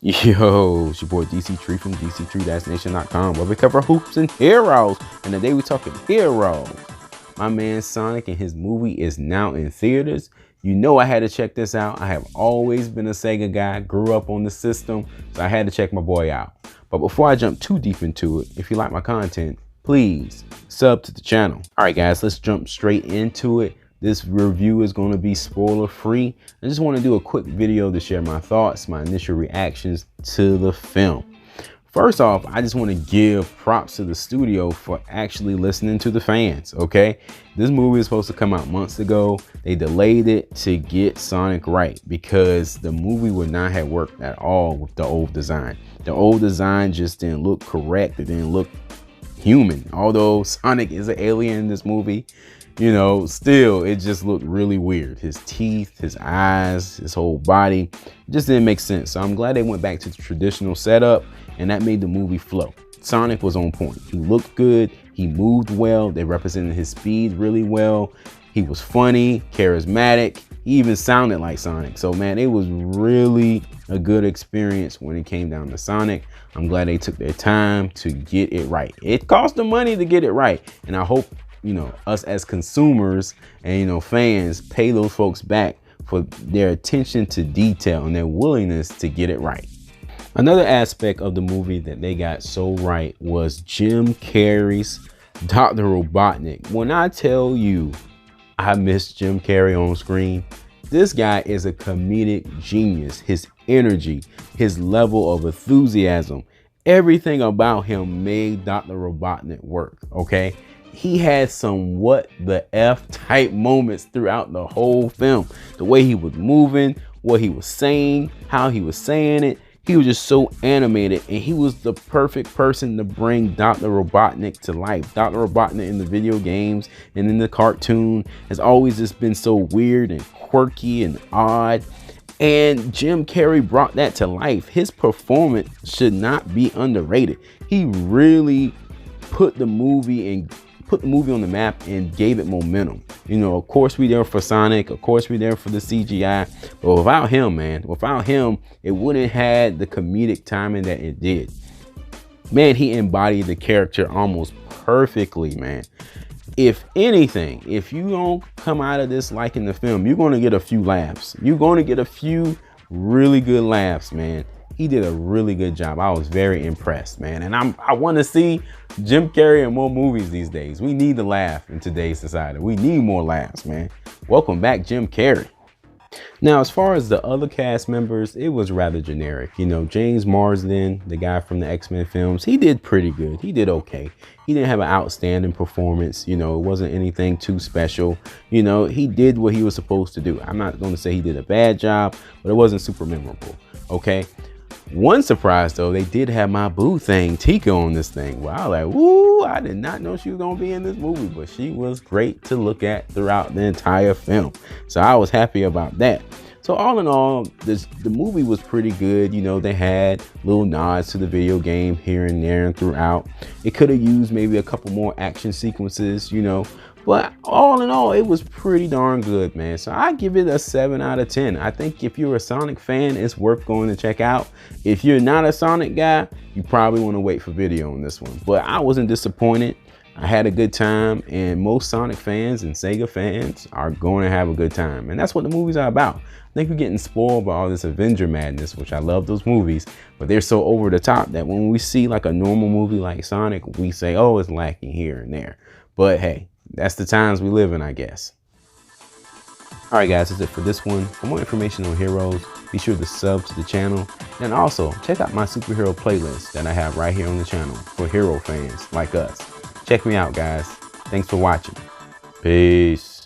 Yo, it's your boy Dctree from Dctree-Nation.com, where we cover hoops and heroes. And today we're talking heroes. My man Sonic and his movie is now in theaters. You know I had to check this out. I have always been a Sega guy, grew up on the system, so I had to check my boy out. But before I jump too deep into it, if you like my content, please sub to the channel. All right, guys, let's jump straight into it. This review is going to be spoiler free. I just want to do a quick video to share my thoughts, my initial reactions to the film. First off, I just want to give props to the studio for actually listening to the fans, okay? This movie was supposed to come out months ago. They delayed it to get Sonic right because the movie would not have worked at all with the old design. The old design just didn't look correct. It didn't look human. Although Sonic is an alien in this movie, you know, still it just looked really weird. His teeth, his eyes, his whole body just didn't make sense. So I'm glad they went back to the traditional setup, and that made the movie flow. Sonic was on point. He looked good, he moved well, they represented his speed really well. He was funny, charismatic, he even sounded like Sonic. So man, it was really a good experience when it came down to Sonic. I'm glad they took their time to get it right. It cost them money to get it right, and I hope, you know, us as consumers and, you know, fans pay those folks back for their attention to detail and their willingness to get it right. Another aspect of the movie that they got so right was Jim Carrey's Dr. Robotnik. When I tell you I miss Jim Carrey on screen, this guy is a comedic genius. His energy, his level of enthusiasm, everything about him made Dr. Robotnik work, okay? He had some what the F type moments throughout the whole film. The way he was moving, what he was saying, how he was saying it. He was just so animated, and he was the perfect person to bring Dr. Robotnik to life. Dr. Robotnik in the video games and in the cartoon has always just been so weird and quirky and odd. And Jim Carrey brought that to life. His performance should not be underrated. He really put the movie on the map and gave it momentum. You know, of course we there for Sonic, of course we there for the CGI, but without him, man, without him, it wouldn't have had the comedic timing that it did. Man, he embodied the character almost perfectly, man. If anything, if you don't come out of this liking the film, you're going to get a few laughs. You're going to get a few really good laughs, man. He did a really good job. I was very impressed, man. And I want to see Jim Carrey in more movies these days. We need to laugh in today's society. We need more laughs, man. Welcome back, Jim Carrey. Now, as far as the other cast members, it was rather generic. You know, James Marsden, the guy from the X-Men films, he did pretty good. He did okay. He didn't have an outstanding performance. You know, it wasn't anything too special. You know, he did what he was supposed to do. I'm not going to say he did a bad job, but it wasn't super memorable. Okay. One surprise though, they did have my boo thing, Tika, on this thing. Well, I was like, woo, I did not know she was gonna be in this movie, but she was great to look at throughout the entire film. So I was happy about that. So all in all, the movie was pretty good. You know, they had little nods to the video game here and there and throughout. It could have used maybe a couple more action sequences, you know, but all in all, it was pretty darn good, man. So I give it a 7 out of 10. I think if you're a Sonic fan, it's worth going to check out. If you're not a Sonic guy, you probably want to wait for video on this one. But I wasn't disappointed. I had a good time, and most Sonic fans and Sega fans are going to have a good time. And that's what the movies are about. I think we're getting spoiled by all this Avenger madness, which I love those movies, but they're so over the top that when we see like a normal movie like Sonic, we say, oh, it's lacking here and there. But hey, that's the times we live in, I guess. All right, guys, that's it for this one. For more information on heroes, be sure to sub to the channel. And also, check out my superhero playlist that I have right here on the channel for hero fans like us. Check me out, guys. Thanks for watching. Peace.